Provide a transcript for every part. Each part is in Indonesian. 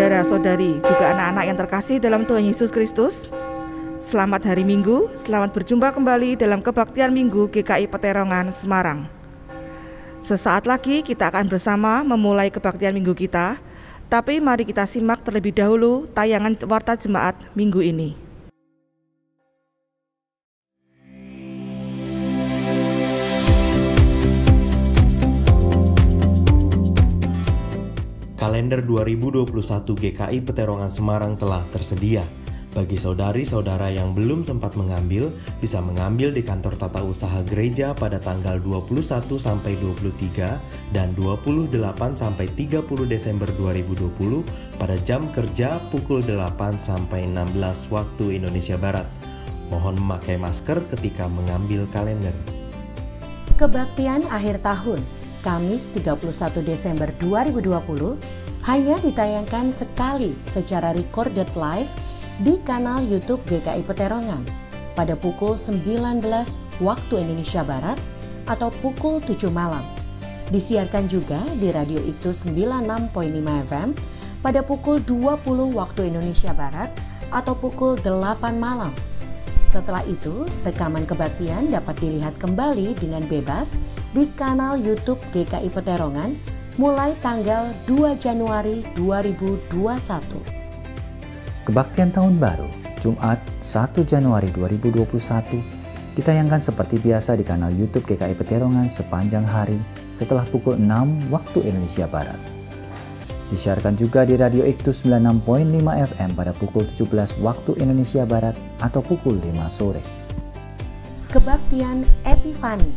saudara-saudari, juga anak-anak yang terkasih dalam Tuhan Yesus Kristus. Selamat hari Minggu, selamat berjumpa kembali dalam Kebaktian Minggu GKI Peterongan, Semarang. Sesaat lagi kita akan bersama memulai Kebaktian Minggu kita, tapi mari kita simak terlebih dahulu tayangan Warta Jemaat minggu ini. Kalender 2021 GKI Peterongan Semarang telah tersedia. Bagi saudari-saudara yang belum sempat mengambil, bisa mengambil di kantor tata usaha gereja pada tanggal 21 sampai 23 dan 28 sampai 30 Desember 2020 pada jam kerja pukul 8 sampai 16 waktu Indonesia Barat. Mohon memakai masker ketika mengambil kalender. Kebaktian akhir tahun Kamis 31 Desember 2020 hanya ditayangkan sekali secara recorded live di kanal YouTube GKI Peterongan pada pukul 19 waktu Indonesia Barat atau pukul 7 malam. Disiarkan juga di Radio Iktus 96.5 FM pada pukul 20 waktu Indonesia Barat atau pukul 8 malam. Setelah itu, rekaman kebaktian dapat dilihat kembali dengan bebas di kanal YouTube GKI Peterongan mulai tanggal 2 Januari 2021. Kebaktian Tahun Baru, Jumat 1 Januari 2021, ditayangkan seperti biasa di kanal YouTube GKI Peterongan sepanjang hari setelah pukul 6 waktu Indonesia Barat. Disiarkan juga di Radio Iktus 96.5 FM pada pukul 17 waktu Indonesia Barat atau pukul 5 sore. Kebaktian Epifani,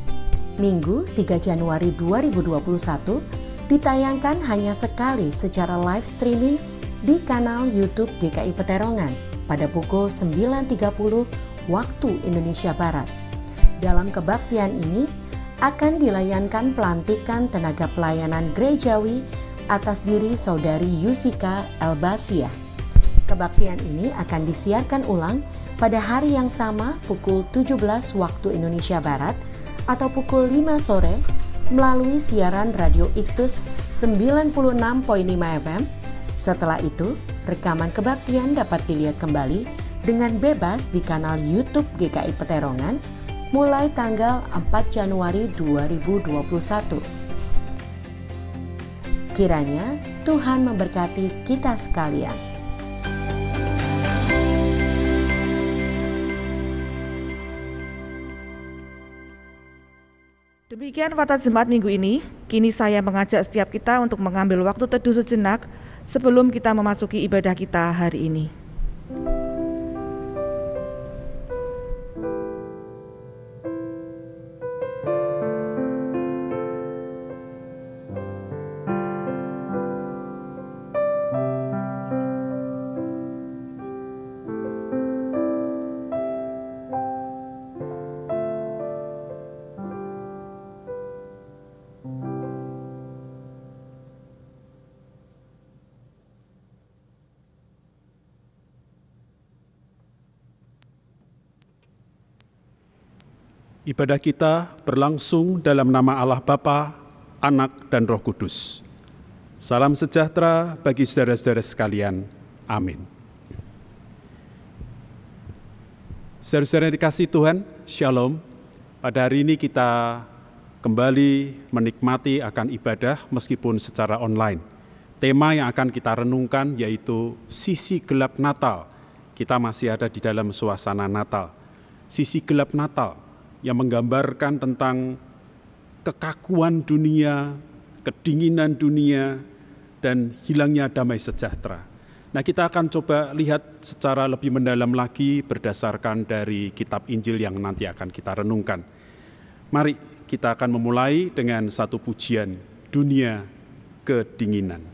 Minggu 3 Januari 2021, ditayangkan hanya sekali secara live streaming di kanal YouTube GKI Peterongan pada pukul 9.30 waktu Indonesia Barat. Dalam kebaktian ini akan dilayankan pelantikan tenaga pelayanan gerejawi atas diri Saudari Yusika Elbasia. Kebaktian ini akan disiarkan ulang pada hari yang sama pukul 17 waktu Indonesia Barat atau pukul 5 sore melalui siaran Radio Iktus 96.5 FM. Setelah itu, rekaman kebaktian dapat dilihat kembali dengan bebas di kanal YouTube GKI Peterongan mulai tanggal 4 Januari 2021. Kiranya Tuhan memberkati kita sekalian. Demikian Warta Jemaat minggu ini. Kini saya mengajak setiap kita untuk mengambil waktu teduh sejenak sebelum kita memasuki ibadah kita hari ini. Ibadah kita berlangsung dalam nama Allah Bapa, Anak, dan Roh Kudus. Salam sejahtera bagi saudara-saudara sekalian. Amin. Saudara-saudara dikasihi Tuhan, Shalom. Pada hari ini kita kembali menikmati akan ibadah meskipun secara online. Tema yang akan kita renungkan yaitu sisi gelap Natal. Kita masih ada di dalam suasana Natal. Sisi gelap Natal yang menggambarkan tentang kekakuan dunia, kedinginan dunia, dan hilangnya damai sejahtera. Nah, kita akan coba lihat secara lebih mendalam lagi berdasarkan dari kitab Injil yang nanti akan kita renungkan. Mari kita akan memulai dengan satu pujian, Dunia Kedinginan.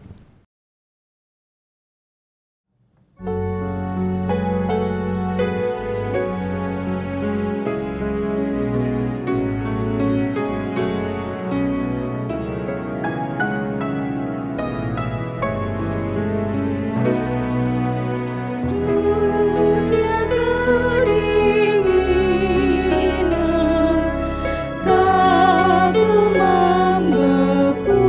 Kagum membeku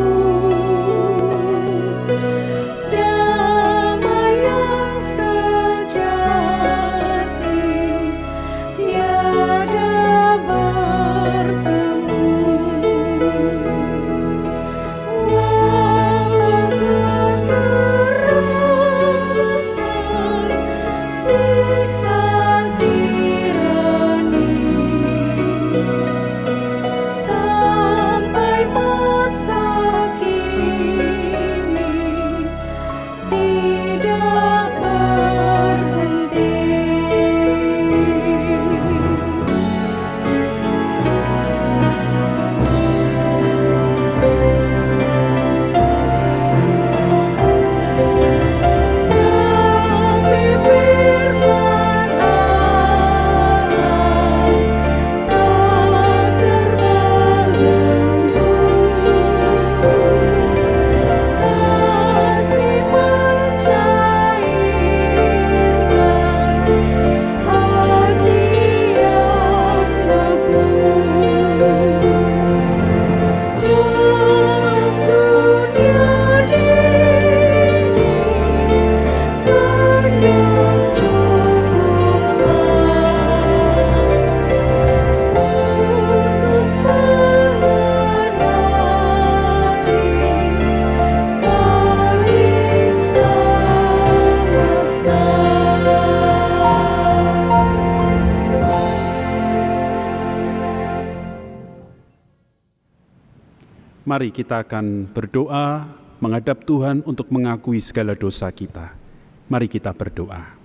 mari kita akan berdoa menghadap Tuhan untuk mengakui segala dosa kita. Mari kita berdoa.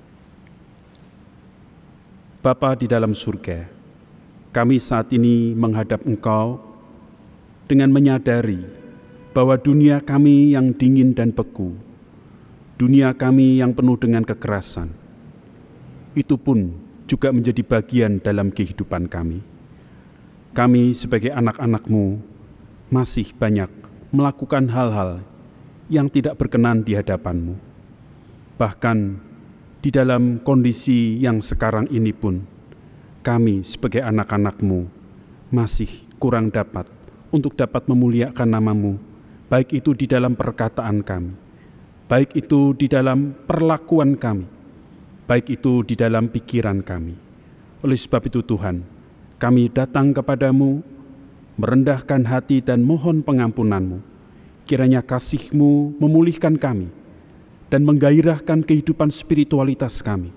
Bapa di dalam surga, kami saat ini menghadap Engkau dengan menyadari bahwa dunia kami yang dingin dan beku, dunia kami yang penuh dengan kekerasan, itu pun juga menjadi bagian dalam kehidupan kami. Kami sebagai anak-anak-Mu masih banyak melakukan hal-hal yang tidak berkenan di hadapan-Mu. Bahkan di dalam kondisi yang sekarang ini pun, kami sebagai anak-anak-Mu masih kurang dapat untuk dapat memuliakan nama-Mu, baik itu di dalam perkataan kami, baik itu di dalam perlakuan kami, baik itu di dalam pikiran kami. Oleh sebab itu Tuhan, kami datang kepadamu, merendahkan hati dan mohon pengampunan-Mu. Kiranya kasih-Mu memulihkan kami dan menggairahkan kehidupan spiritualitas kami,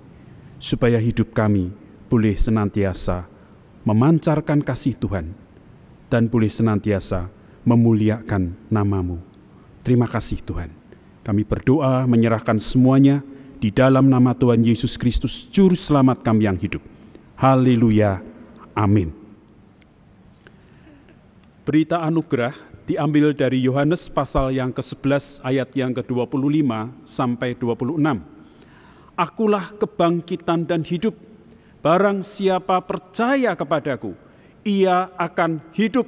supaya hidup kami boleh senantiasa memancarkan kasih Tuhan dan boleh senantiasa memuliakan nama-Mu. Terima kasih Tuhan. Kami berdoa menyerahkan semuanya di dalam nama Tuhan Yesus Kristus, Juru Selamat kami yang hidup. Haleluya. Amin. Berita anugerah diambil dari Yohanes pasal yang ke-11 ayat yang ke-25 sampai 26. Akulah kebangkitan dan hidup. Barang siapa percaya kepadaku, ia akan hidup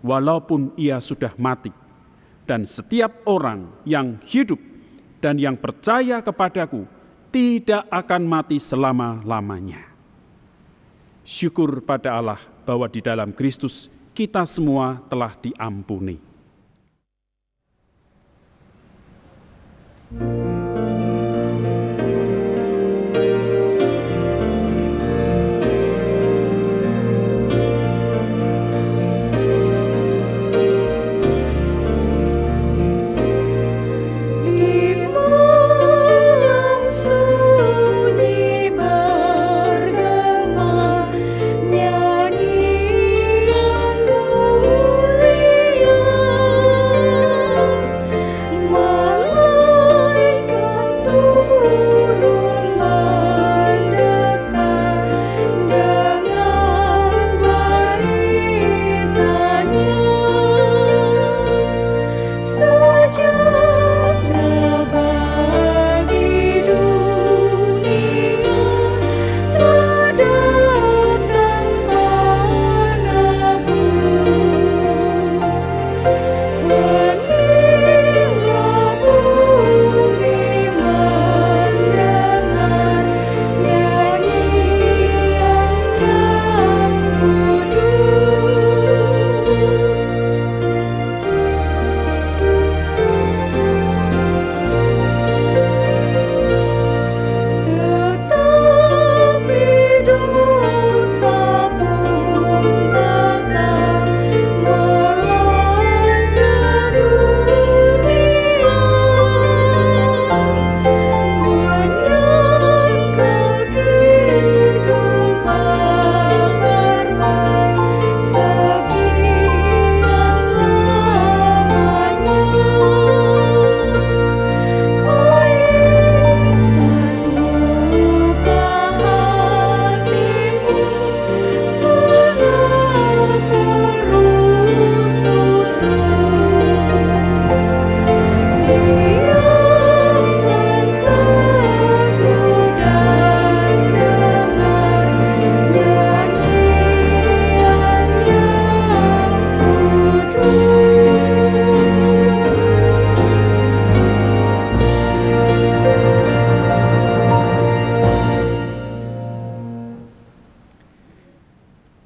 walaupun ia sudah mati. Dan setiap orang yang hidup dan yang percaya kepadaku tidak akan mati selama-lamanya. Syukur pada Allah bahwa di dalam Kristus kita semua telah diampuni.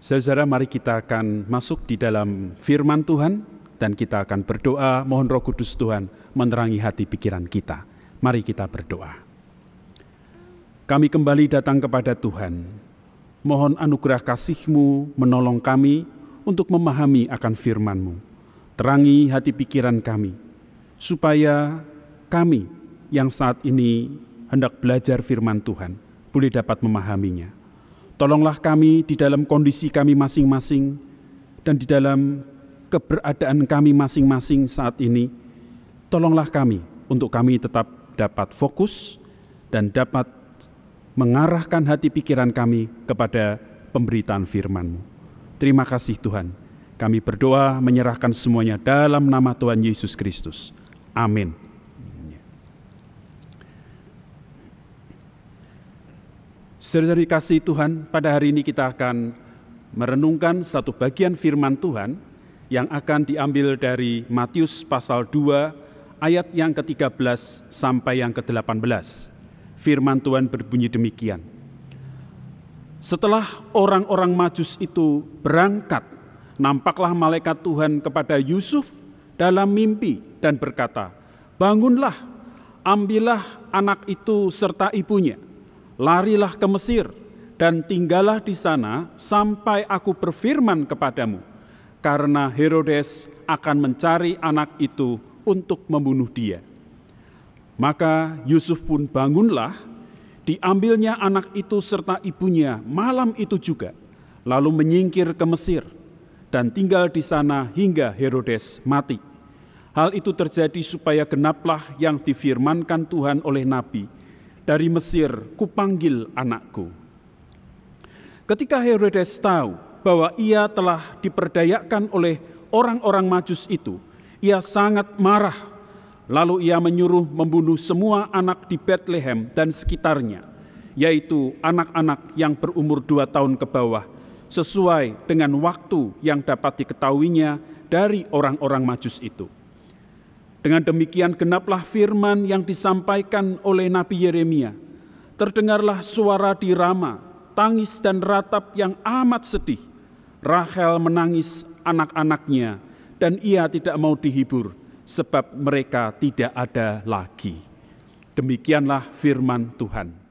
Saudara, mari kita akan masuk di dalam firman Tuhan dan kita akan berdoa, mohon Roh Kudus Tuhan menerangi hati pikiran kita. Mari kita berdoa. Kami kembali datang kepada Tuhan. Mohon anugerah kasih-Mu menolong kami untuk memahami akan firman-Mu. Terangi hati pikiran kami, supaya kami yang saat ini hendak belajar firman Tuhan boleh dapat memahaminya. Tolonglah kami di dalam kondisi kami masing-masing dan di dalam keberadaan kami masing-masing saat ini, tolonglah kami untuk kami tetap dapat fokus dan dapat mengarahkan hati pikiran kami kepada pemberitaan firman-Mu. Terima kasih Tuhan. Kami berdoa menyerahkan semuanya dalam nama Tuhan Yesus Kristus. Amin. Saudara dikasihi Tuhan, pada hari ini kita akan merenungkan satu bagian firman Tuhan yang akan diambil dari Matius pasal 2 ayat yang ke-13 sampai yang ke-18. Firman Tuhan berbunyi demikian. Setelah orang-orang Majus itu berangkat, nampaklah malaikat Tuhan kepada Yusuf dalam mimpi dan berkata, "Bangunlah, ambillah anak itu serta ibunya, larilah ke Mesir dan tinggallah di sana sampai aku berfirman kepadamu, karena Herodes akan mencari anak itu untuk membunuh dia." Maka Yusuf pun bangunlah, diambilnya anak itu serta ibunya malam itu juga, lalu menyingkir ke Mesir dan tinggal di sana hingga Herodes mati. Hal itu terjadi supaya genaplah yang difirmankan Tuhan oleh Nabi, "Dari Mesir kupanggil anakku." Ketika Herodes tahu bahwa ia telah diperdayakan oleh orang-orang Majus itu, ia sangat marah. Lalu ia menyuruh membunuh semua anak di Betlehem dan sekitarnya, yaitu anak-anak yang berumur 2 tahun ke bawah, sesuai dengan waktu yang dapat diketahuinya dari orang-orang Majus itu. Dengan demikian genaplah firman yang disampaikan oleh Nabi Yeremia. Terdengarlah suara di Rama, tangis dan ratap yang amat sedih. Rahel menangis anak-anaknya dan ia tidak mau dihibur, sebab mereka tidak ada lagi. Demikianlah firman Tuhan.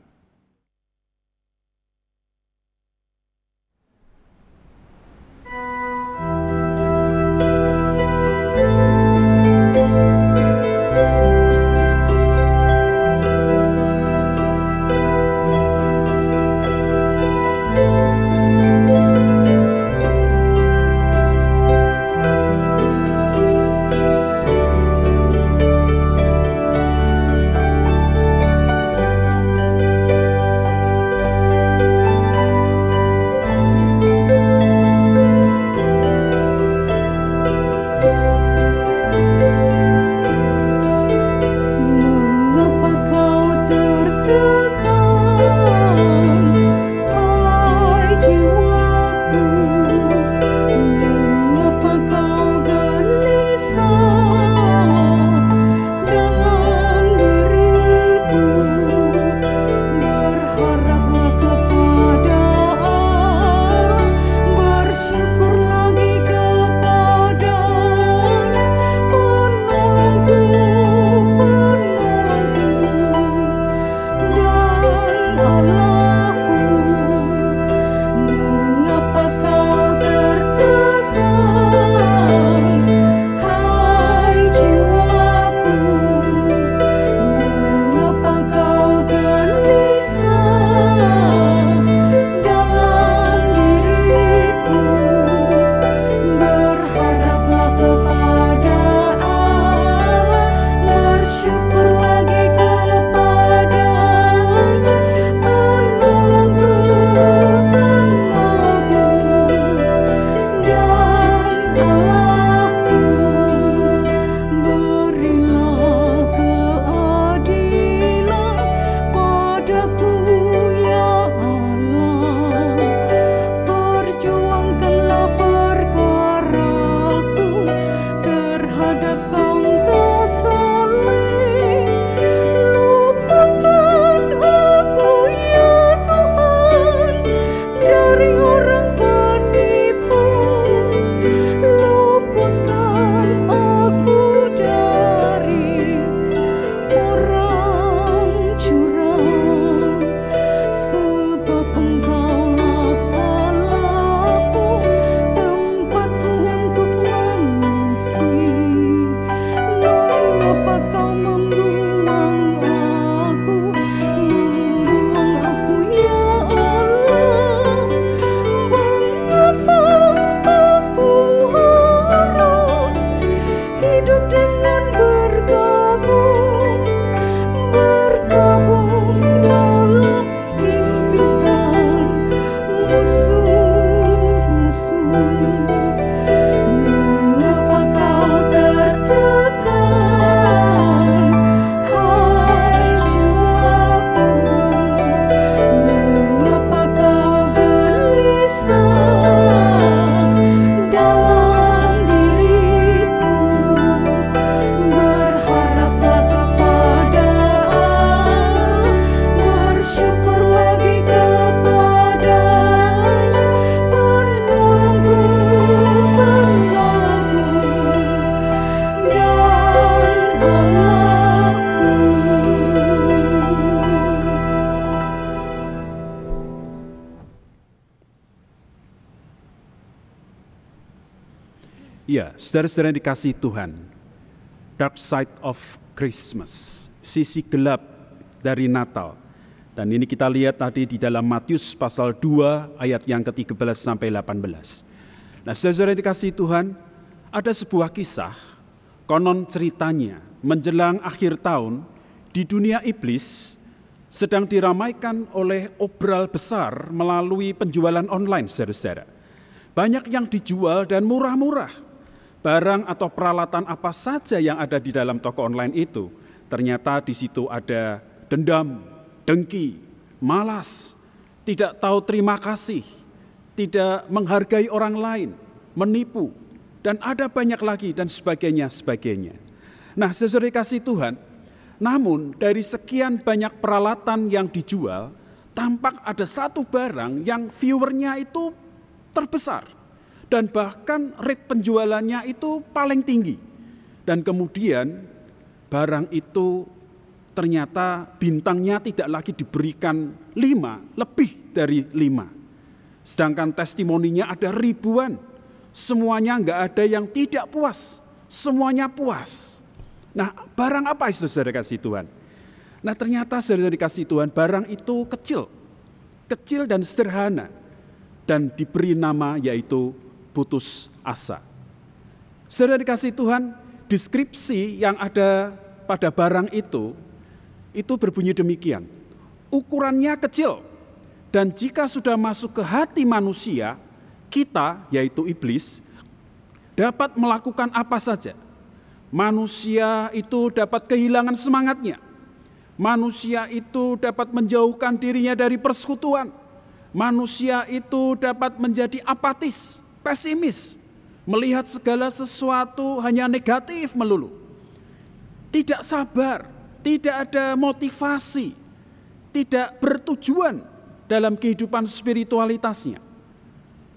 Ya, saudara-saudara yang dikasihi Tuhan, dark side of Christmas, sisi gelap dari Natal. Dan ini kita lihat tadi di dalam Matius pasal 2 ayat yang ke-13 sampai 18. Nah, saudara-saudara yang dikasihi Tuhan, ada sebuah kisah, konon ceritanya menjelang akhir tahun di dunia iblis sedang diramaikan oleh obral besar melalui penjualan online, saudara-saudara. Banyak yang dijual dan murah-murah. Barang atau peralatan apa saja yang ada di dalam toko online itu, ternyata di situ ada dendam, dengki, malas, tidak tahu terima kasih, tidak menghargai orang lain, menipu, dan ada banyak lagi dan sebagainya. Nah, saudara kasih Tuhan, namun dari sekian banyak peralatan yang dijual, tampak ada satu barang yang viewernya itu terbesar. Dan bahkan rate penjualannya itu paling tinggi. Dan kemudian barang itu ternyata bintangnya tidak lagi diberikan 5, lebih dari 5. Sedangkan testimoninya ada ribuan. Semuanya enggak ada yang tidak puas. Semuanya puas. Nah, barang apa itu saudara kasih Tuhan? Nah, ternyata saudara dikasih Tuhan, barang itu kecil dan sederhana. Dan diberi nama yaitu putus asa. Saudara dikasih Tuhan, deskripsi yang ada pada barang itu berbunyi demikian. Ukurannya kecil, dan jika sudah masuk ke hati manusia, kita, yaitu iblis, dapat melakukan apa saja. Manusia itu dapat kehilangan semangatnya. Manusia itu dapat menjauhkan dirinya dari persekutuan. Manusia itu dapat menjadi apatis, pesimis, melihat segala sesuatu hanya negatif melulu. Tidak sabar, tidak ada motivasi, tidak bertujuan dalam kehidupan spiritualitasnya.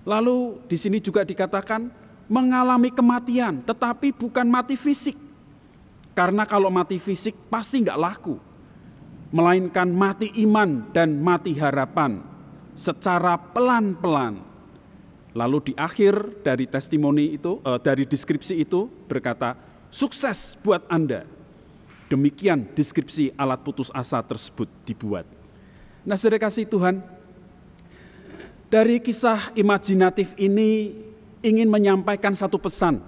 Lalu di sini juga dikatakan mengalami kematian, tetapi bukan mati fisik. Karena kalau mati fisik pasti nggak laku. Melainkan mati iman dan mati harapan secara pelan-pelan. Lalu di akhir dari testimoni itu, dari deskripsi itu berkata, sukses buat Anda. Demikian deskripsi alat putus asa tersebut dibuat. Nah, saudara kasih Tuhan, dari kisah imajinatif ini ingin menyampaikan satu pesan,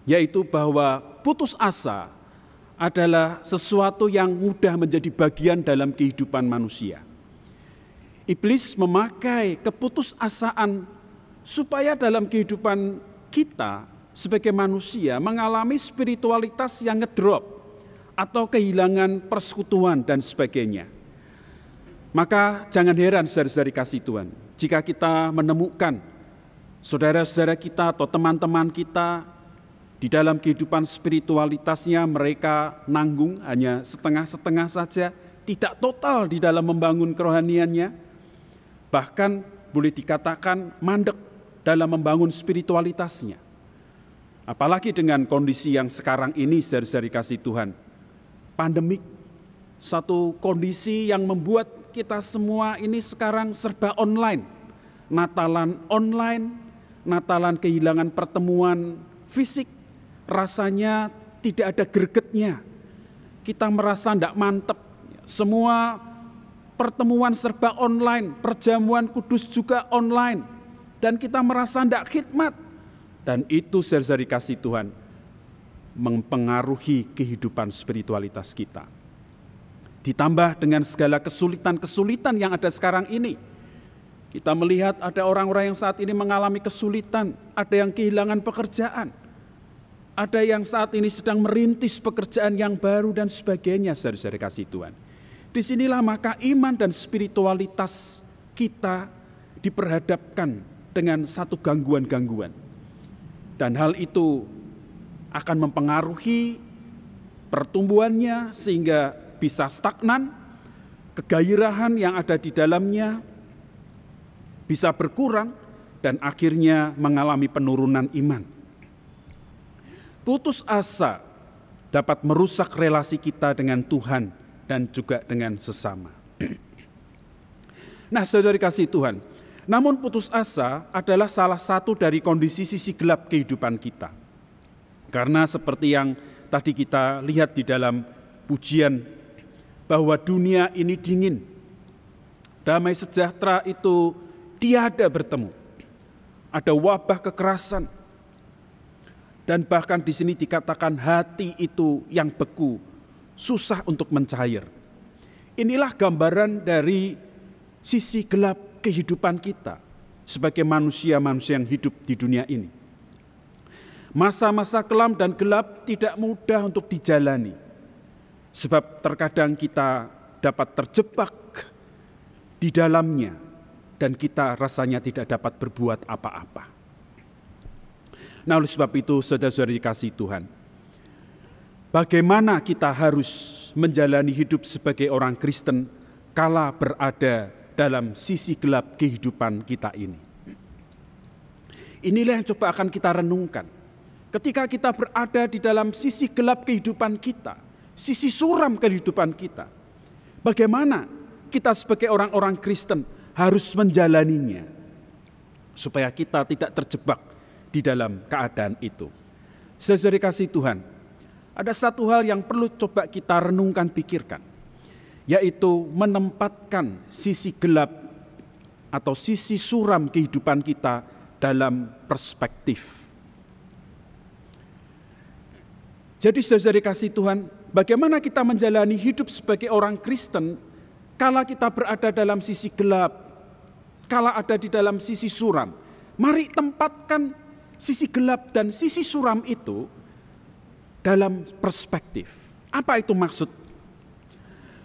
yaitu bahwa putus asa adalah sesuatu yang mudah menjadi bagian dalam kehidupan manusia. Iblis memakai keputusasaan supaya dalam kehidupan kita sebagai manusia mengalami spiritualitas yang ngedrop atau kehilangan persekutuan dan sebagainya. Maka jangan heran saudara-saudari kasih Tuhan, jika kita menemukan saudara-saudara kita atau teman-teman kita di dalam kehidupan spiritualitasnya mereka nanggung hanya setengah-setengah saja, tidak total di dalam membangun kerohaniannya, bahkan boleh dikatakan mandek dalam membangun spiritualitasnya. Apalagi dengan kondisi yang sekarang ini, saudara-saudari kasih Tuhan, pandemik, satu kondisi yang membuat kita semua ini sekarang serba online. Natalan kehilangan pertemuan fisik, rasanya tidak ada gregetnya. Kita merasa tidak mantep, semua pertemuan serba online, perjamuan kudus juga online. Dan kita merasa tidak khidmat. Dan itu saudara kasih Tuhan mempengaruhi kehidupan spiritualitas kita. Ditambah dengan segala kesulitan-kesulitan yang ada sekarang ini. Kita melihat ada orang-orang yang saat ini mengalami kesulitan. Ada yang kehilangan pekerjaan. Ada yang saat ini sedang merintis pekerjaan yang baru dan sebagainya, saudara kasih Tuhan. Disinilah maka iman dan spiritualitas kita diperhadapkan dengan satu gangguan-gangguan. Dan hal itu akan mempengaruhi pertumbuhannya sehingga bisa stagnan, kegairahan yang ada di dalamnya bisa berkurang dan akhirnya mengalami penurunan iman. Putus asa dapat merusak relasi kita dengan Tuhan dan juga dengan sesama. Nah, saudara kasih Tuhan, namun putus asa adalah salah satu dari kondisi sisi gelap kehidupan kita. Karena seperti yang tadi kita lihat di dalam pujian, bahwa dunia ini dingin, damai sejahtera itu tiada bertemu. Ada wabah kekerasan, dan bahkan di sini dikatakan hati itu yang beku, susah untuk mencair. Inilah gambaran dari sisi gelap kehidupan kita sebagai manusia-manusia yang hidup di dunia ini. Masa-masa kelam dan gelap tidak mudah untuk dijalani, sebab terkadang kita dapat terjebak di dalamnya dan kita rasanya tidak dapat berbuat apa-apa. Nah, oleh sebab itu, saudara-saudari dikasihi Tuhan, bagaimana kita harus menjalani hidup sebagai orang Kristen kala berada dalam sisi gelap kehidupan kita ini. Inilah yang coba akan kita renungkan. Ketika kita berada di dalam sisi gelap kehidupan kita, sisi suram kehidupan kita, bagaimana kita sebagai orang-orang Kristen harus menjalaninya, supaya kita tidak terjebak di dalam keadaan itu. Saudara kasih Tuhan, ada satu hal yang perlu coba kita renungkan, pikirkan, yaitu menempatkan sisi gelap atau sisi suram kehidupan kita dalam perspektif. Jadi saudara kasih Tuhan, bagaimana kita menjalani hidup sebagai orang Kristen kala kita berada dalam sisi gelap, kala ada di dalam sisi suram. Mari tempatkan sisi gelap dan sisi suram itu dalam perspektif. Apa itu maksud?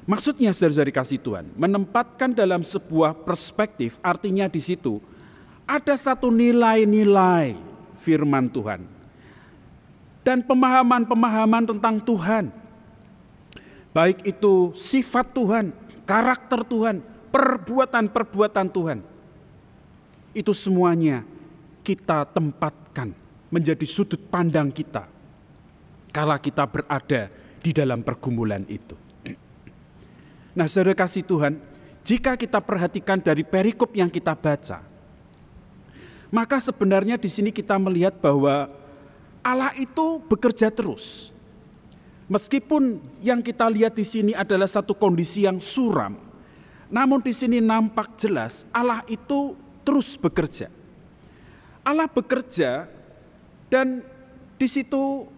Maksudnya saudara kasih Tuhan, menempatkan dalam sebuah perspektif, artinya di situ ada satu nilai-nilai firman Tuhan dan pemahaman-pemahaman tentang Tuhan. Baik itu sifat Tuhan, karakter Tuhan, perbuatan-perbuatan Tuhan. Itu semuanya kita tempatkan menjadi sudut pandang kita kala kita berada di dalam pergumulan itu. Nah, saudara kasih Tuhan, jika kita perhatikan dari perikop yang kita baca, maka sebenarnya di sini kita melihat bahwa Allah itu bekerja terus. Meskipun yang kita lihat di sini adalah satu kondisi yang suram, namun di sini nampak jelas Allah itu terus bekerja. Allah bekerja dan di situ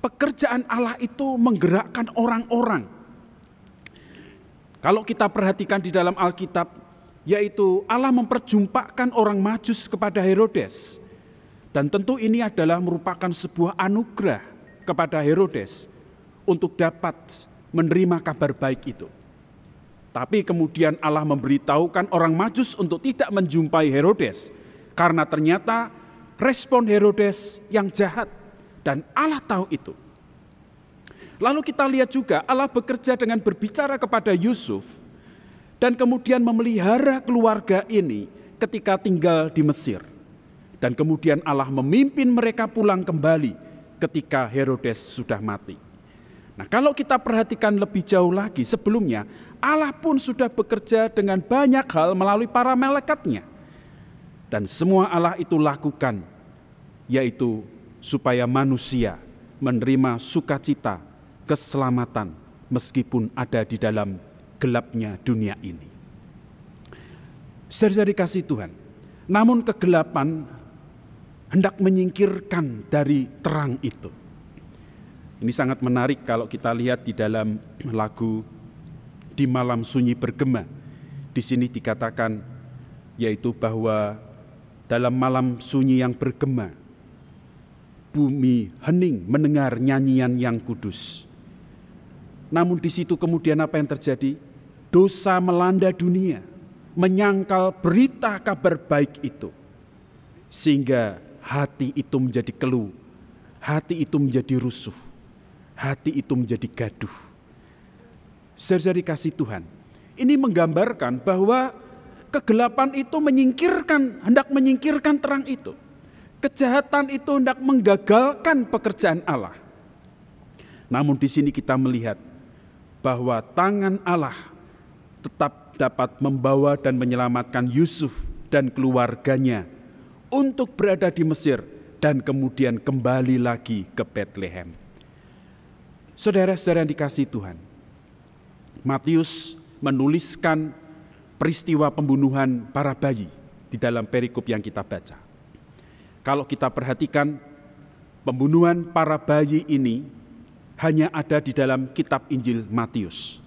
pekerjaan Allah itu menggerakkan orang-orang. Kalau kita perhatikan di dalam Alkitab, yaitu Allah memperjumpakan orang Majus kepada Herodes. Dan tentu ini adalah merupakan sebuah anugerah kepada Herodes untuk dapat menerima kabar baik itu. Tapi kemudian Allah memberitahukan orang Majus untuk tidak menjumpai Herodes, karena ternyata respon Herodes yang jahat dan Allah tahu itu. Lalu kita lihat juga Allah bekerja dengan berbicara kepada Yusuf dan kemudian memelihara keluarga ini ketika tinggal di Mesir. Dan kemudian Allah memimpin mereka pulang kembali ketika Herodes sudah mati. Nah, kalau kita perhatikan lebih jauh lagi sebelumnya, Allah pun sudah bekerja dengan banyak hal melalui para malaikatnya. Dan semua Allah itu lakukan, yaitu supaya manusia menerima sukacita, keselamatan, meskipun ada di dalam gelapnya dunia ini. Saudara dikasihi Tuhan, namun kegelapan hendak menyingkirkan dari terang itu. Ini sangat menarik kalau kita lihat di dalam lagu Di Malam Sunyi Bergema. Di sini dikatakan yaitu bahwa dalam malam sunyi yang bergema, bumi hening mendengar nyanyian yang kudus. Namun di situ kemudian apa yang terjadi? Dosa melanda dunia, menyangkal berita kabar baik itu. Sehingga hati itu menjadi keluh, hati itu menjadi rusuh, hati itu menjadi gaduh. Saudara dikasihi Tuhan, ini menggambarkan bahwa kegelapan itu hendak menyingkirkan terang itu. Kejahatan itu hendak menggagalkan pekerjaan Allah. Namun di sini kita melihat bahwa tangan Allah tetap dapat membawa dan menyelamatkan Yusuf dan keluarganya untuk berada di Mesir dan kemudian kembali lagi ke Bethlehem. Saudara-saudara yang dikasihi Tuhan, Matius menuliskan peristiwa pembunuhan para bayi di dalam perikop yang kita baca. Kalau kita perhatikan, pembunuhan para bayi ini hanya ada di dalam kitab Injil Matius.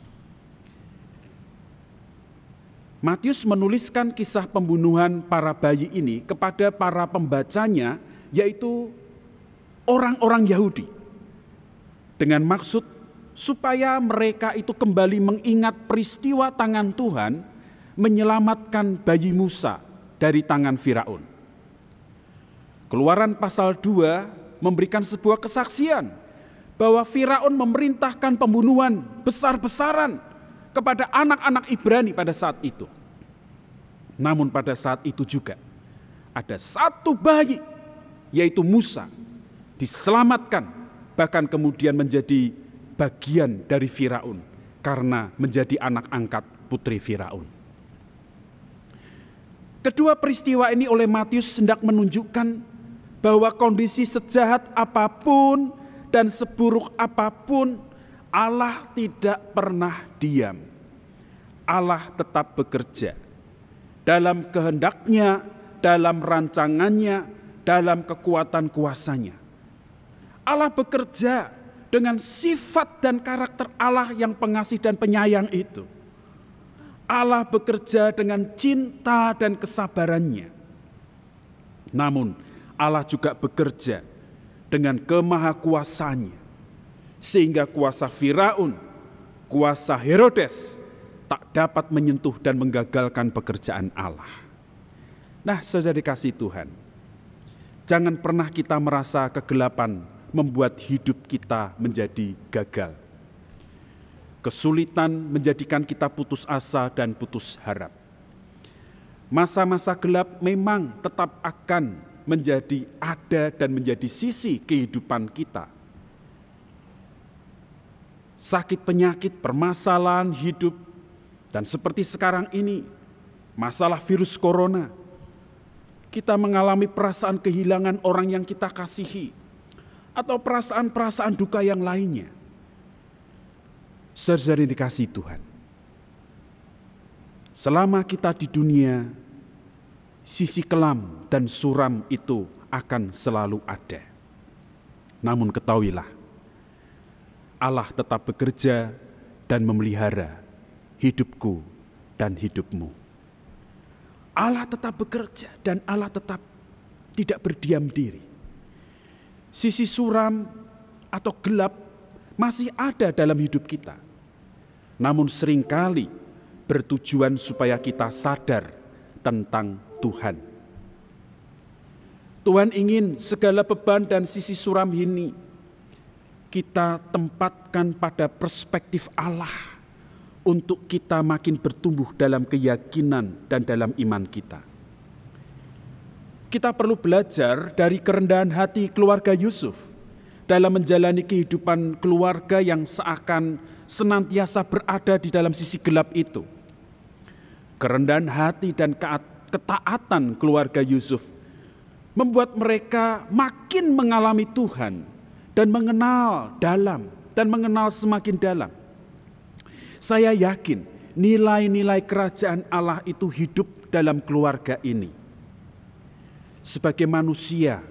Matius menuliskan kisah pembunuhan para bayi ini kepada para pembacanya, yaitu orang-orang Yahudi, dengan maksud supaya mereka itu kembali mengingat peristiwa tangan Tuhan menyelamatkan bayi Musa dari tangan Firaun. Keluaran pasal 2 memberikan sebuah kesaksian bahwa Firaun memerintahkan pembunuhan besar-besaran kepada anak-anak Ibrani pada saat itu. Namun pada saat itu juga ada satu bayi, yaitu Musa, diselamatkan, bahkan kemudian menjadi bagian dari Firaun karena menjadi anak angkat putri Firaun. Kedua peristiwa ini oleh Matius hendak menunjukkan bahwa kondisi sejahat apapun dan seburuk apapun, Allah tidak pernah diam. Allah tetap bekerja dalam kehendaknya, dalam rancangannya, dalam kekuatan kuasanya. Allah bekerja dengan sifat dan karakter Allah yang pengasih dan penyayang itu. Allah bekerja dengan cinta dan kesabarannya. Namun Allah juga bekerja dengan kemahakuasaannya, sehingga kuasa Firaun, kuasa Herodes tak dapat menyentuh dan menggagalkan pekerjaan Allah. Nah, saudara dikasihi Tuhan, jangan pernah kita merasa kegelapan membuat hidup kita menjadi gagal. Kesulitan menjadikan kita putus asa dan putus harap. Masa-masa gelap memang tetap akan menjadi ada dan menjadi sisi kehidupan kita. Sakit penyakit, permasalahan hidup, dan seperti sekarang ini, masalah virus corona, kita mengalami perasaan kehilangan orang yang kita kasihi, atau perasaan-perasaan duka yang lainnya. Saudara yang dikasihi Tuhan, selama kita di dunia, sisi kelam dan suram itu akan selalu ada. Namun ketahuilah, Allah tetap bekerja dan memelihara hidupku dan hidupmu. Allah tetap bekerja dan Allah tetap tidak berdiam diri. Sisi suram atau gelap masih ada dalam hidup kita. Namun seringkali bertujuan supaya kita sadar tentang Tuhan. Tuhan ingin segala beban dan sisi suram ini kita tempatkan pada perspektif Allah untuk kita makin bertumbuh dalam keyakinan dan dalam iman kita. Kita perlu belajar dari kerendahan hati keluarga Yusuf dalam menjalani kehidupan keluarga yang seakan senantiasa berada di dalam sisi gelap itu. Kerendahan hati dan ketaatan keluarga Yusuf membuat mereka makin mengalami Tuhan dan mengenal dalam dan mengenal semakin dalam. Saya yakin nilai-nilai kerajaan Allah itu hidup dalam keluarga ini. Sebagai manusia,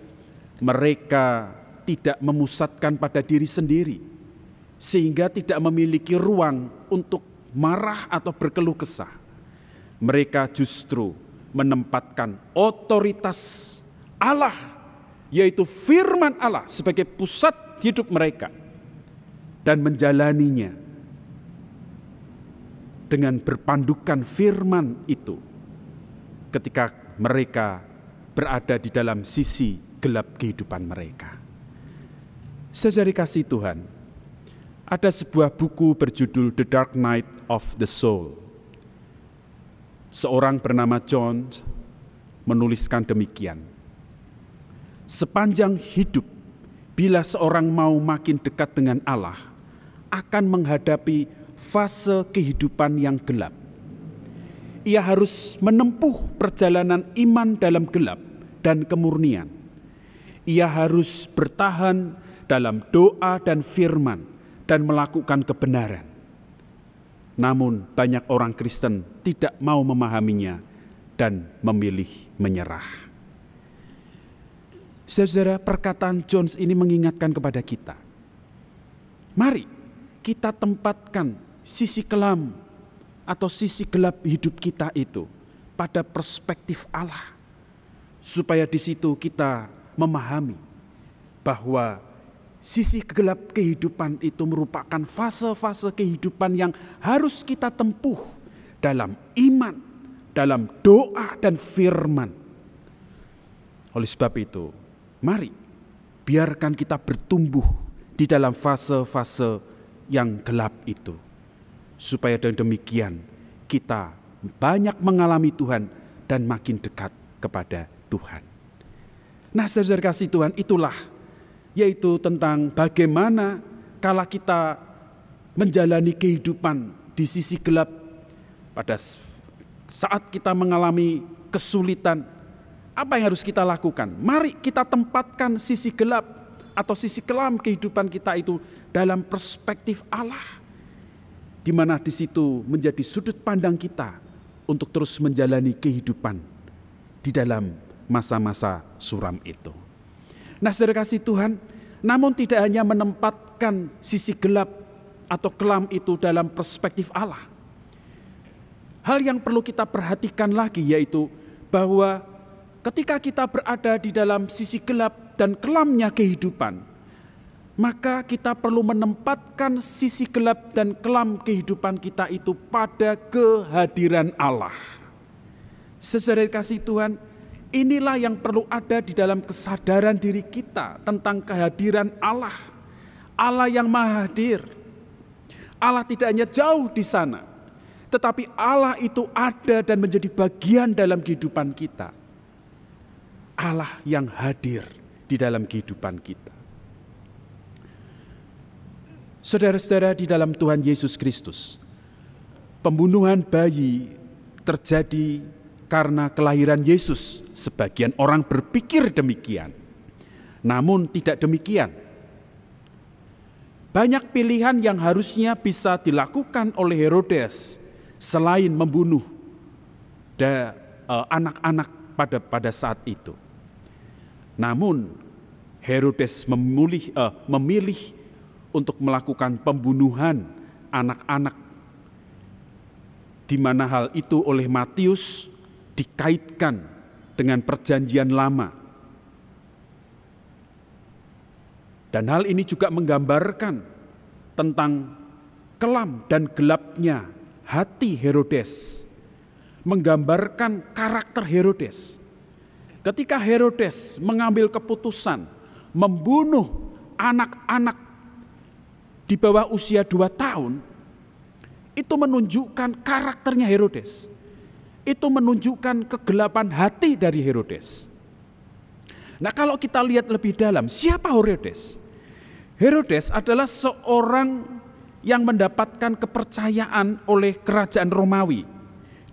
mereka tidak memusatkan pada diri sendiri, sehingga tidak memiliki ruang untuk marah atau berkeluh kesah. Mereka justru menempatkan otoritas Allah, yaitu firman Allah sebagai pusat hidup mereka, dan menjalaninya dengan berpandukan firman itu ketika mereka berada di dalam sisi gelap kehidupan mereka. Saudara kasih Tuhan, ada sebuah buku berjudul The Dark Night of the Soul. Seorang bernama John menuliskan demikian. Sepanjang hidup, bila seorang mau makin dekat dengan Allah, akan menghadapi fase kehidupan yang gelap. Ia harus menempuh perjalanan iman dalam gelap dan kemurnian. Ia harus bertahan dalam doa dan firman dan melakukan kebenaran. Namun banyak orang Kristen tidak mau memahaminya dan memilih menyerah. Saudara, perkataan Jones ini mengingatkan kepada kita. Mari kita tempatkan sisi kelam atau sisi gelap hidup kita itu pada perspektif Allah. Supaya di situ kita memahami bahwa sisi gelap kehidupan itu merupakan fase-fase kehidupan yang harus kita tempuh dalam iman, dalam doa dan firman. Oleh sebab itu, mari biarkan kita bertumbuh di dalam fase-fase yang gelap itu. Supaya dengan demikian kita banyak mengalami Tuhan dan makin dekat kepada Tuhan. Nah, saudara kasih Tuhan, itulah yaitu tentang bagaimana kala kita menjalani kehidupan di sisi gelap, pada saat kita mengalami kesulitan, apa yang harus kita lakukan? Mari kita tempatkan sisi gelap atau sisi kelam kehidupan kita itu dalam perspektif Allah, di mana di situ menjadi sudut pandang kita untuk terus menjalani kehidupan di dalam masa-masa suram itu. Nah, saudara kasih Tuhan, namun tidak hanya menempatkan sisi gelap atau kelam itu dalam perspektif Allah. Hal yang perlu kita perhatikan lagi yaitu bahwa ketika kita berada di dalam sisi gelap dan kelamnya kehidupan, maka kita perlu menempatkan sisi gelap dan kelam kehidupan kita itu pada kehadiran Allah. Saudara kasih Tuhan, inilah yang perlu ada di dalam kesadaran diri kita tentang kehadiran Allah. Allah yang maha hadir. Allah tidak hanya jauh di sana, tetapi Allah itu ada dan menjadi bagian dalam kehidupan kita. Allah yang hadir di dalam kehidupan kita. Saudara-saudara di dalam Tuhan Yesus Kristus, pembunuhan bayi terjadi karena kelahiran Yesus. Sebagian orang berpikir demikian. Namun tidak demikian. Banyak pilihan yang harusnya bisa dilakukan oleh Herodes selain membunuh anak-anak pada saat itu. Namun Herodes memilih untuk melakukan pembunuhan anak-anak, di mana hal itu oleh Matius dikaitkan dengan perjanjian lama. Dan hal ini juga menggambarkan tentang kelam dan gelapnya hati Herodes. Menggambarkan karakter Herodes. Ketika Herodes mengambil keputusan membunuh anak-anak di bawah usia 2 tahun, itu menunjukkan karakternya Herodes. Itu menunjukkan kegelapan hati dari Herodes. Nah, kalau kita lihat lebih dalam, siapa Herodes? Herodes adalah seorang yang mendapatkan kepercayaan oleh kerajaan Romawi.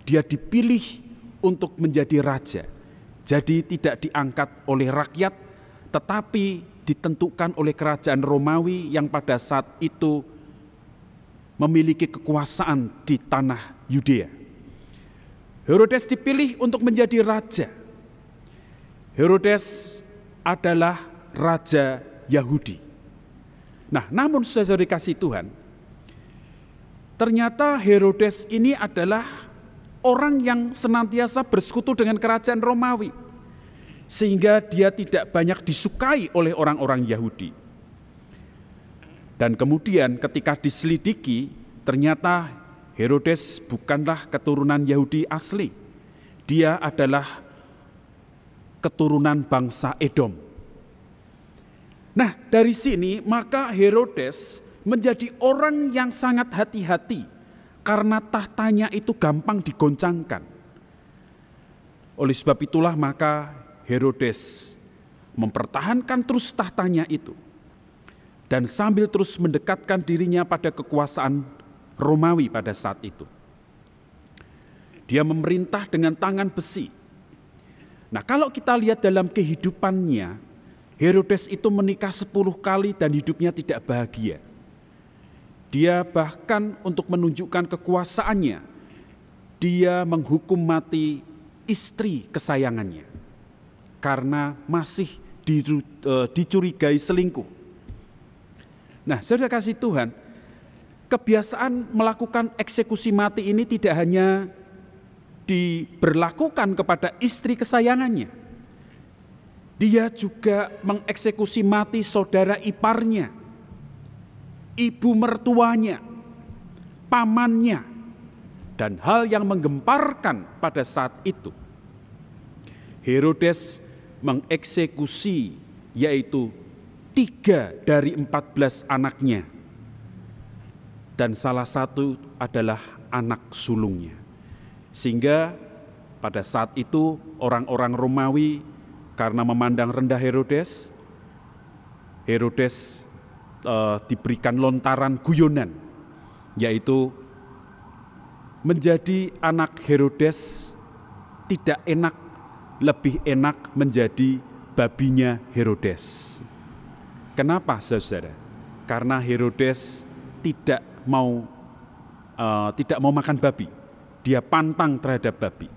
Dia dipilih untuk menjadi raja. Jadi tidak diangkat oleh rakyat, tetapi ditentukan oleh kerajaan Romawi yang pada saat itu memiliki kekuasaan di tanah Yudea. Herodes dipilih untuk menjadi raja. Herodes adalah raja Yahudi. Nah, namun saudara dikasih Tuhan, ternyata Herodes ini adalah orang yang senantiasa bersekutu dengan kerajaan Romawi, sehingga dia tidak banyak disukai oleh orang-orang Yahudi. Dan kemudian ketika diselidiki, ternyata Herodes bukanlah keturunan Yahudi asli. Dia adalah keturunan bangsa Edom. Nah, dari sini maka Herodes menjadi orang yang sangat hati-hati karena tahtanya itu gampang digoncangkan. Oleh sebab itulah maka Herodes mempertahankan terus tahtanya itu dan sambil terus mendekatkan dirinya pada kekuasaan Romawi pada saat itu. Dia memerintah dengan tangan besi. Nah, kalau kita lihat dalam kehidupannya, Herodes itu menikah 10 kali dan hidupnya tidak bahagia. Dia bahkan untuk menunjukkan kekuasaannya, dia menghukum mati istri kesayangannya karena masih dicurigai selingkuh. Nah, saudara kasih Tuhan, kebiasaan melakukan eksekusi mati ini tidak hanya diberlakukan kepada istri kesayangannya. Dia juga mengeksekusi mati saudara iparnya, ibu mertuanya, pamannya, dan hal yang menggemparkan pada saat itu, Herodes mengeksekusi yaitu 3 dari 14 anaknya, dan salah satu adalah anak sulungnya. Sehingga pada saat itu orang-orang Romawi karena memandang rendah Herodes diberikan lontaran guyonan, yaitu menjadi anak Herodes tidak enak, lebih enak menjadi babinya Herodes. Kenapa, saudara? Karena Herodes tidak mau makan babi, dia pantang terhadap babi.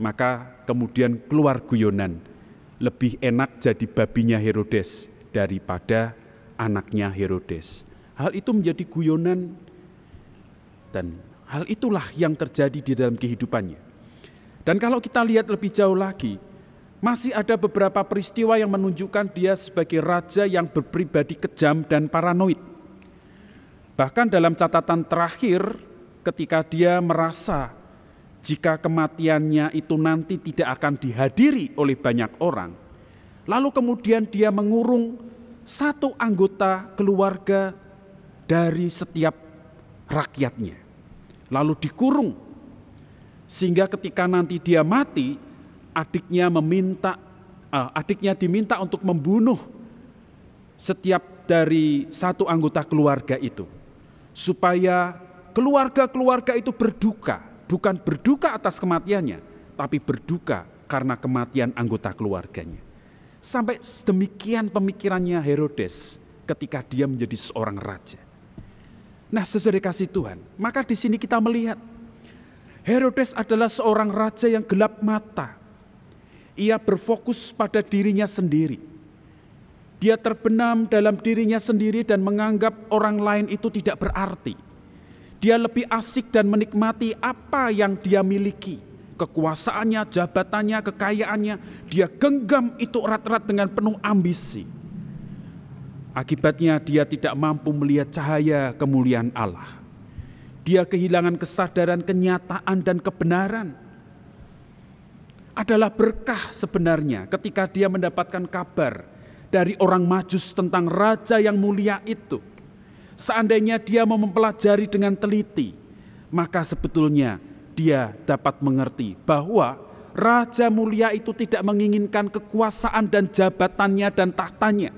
Maka kemudian keluar guyonan, lebih enak jadi babinya Herodes daripada anaknya Herodes. Hal itu menjadi guyonan, dan hal itulah yang terjadi di dalam kehidupannya. Dan kalau kita lihat lebih jauh lagi, masih ada beberapa peristiwa yang menunjukkan dia sebagai raja yang berpribadi kejam dan paranoid. Bahkan dalam catatan terakhir, ketika dia merasa jika kematiannya itu nanti tidak akan dihadiri oleh banyak orang, lalu kemudian dia mengurung 1 anggota keluarga dari setiap rakyatnya, lalu dikurung, sehingga ketika nanti dia mati, adiknya diminta untuk membunuh setiap dari 1 anggota keluarga itu, supaya keluarga-keluarga itu berduka, bukan berduka atas kematiannya, tapi berduka karena kematian anggota keluarganya. Sampai sedemikian pemikirannya Herodes ketika dia menjadi seorang raja. Nah, saudara kasih Tuhan, maka di sini kita melihat Herodes adalah seorang raja yang gelap mata. Ia berfokus pada dirinya sendiri. Dia terbenam dalam dirinya sendiri dan menganggap orang lain itu tidak berarti. Dia lebih asik dan menikmati apa yang dia miliki. Kekuasaannya, jabatannya, kekayaannya, dia genggam itu erat-erat dengan penuh ambisi. Akibatnya dia tidak mampu melihat cahaya kemuliaan Allah. Dia kehilangan kesadaran kenyataan dan kebenaran. Adalah berkah sebenarnya ketika dia mendapatkan kabar dari orang Majus tentang raja yang mulia itu. Seandainya dia mau mempelajari dengan teliti, maka sebetulnya dia dapat mengerti bahwa raja mulia itu tidak menginginkan kekuasaan dan jabatannya dan tahtanya.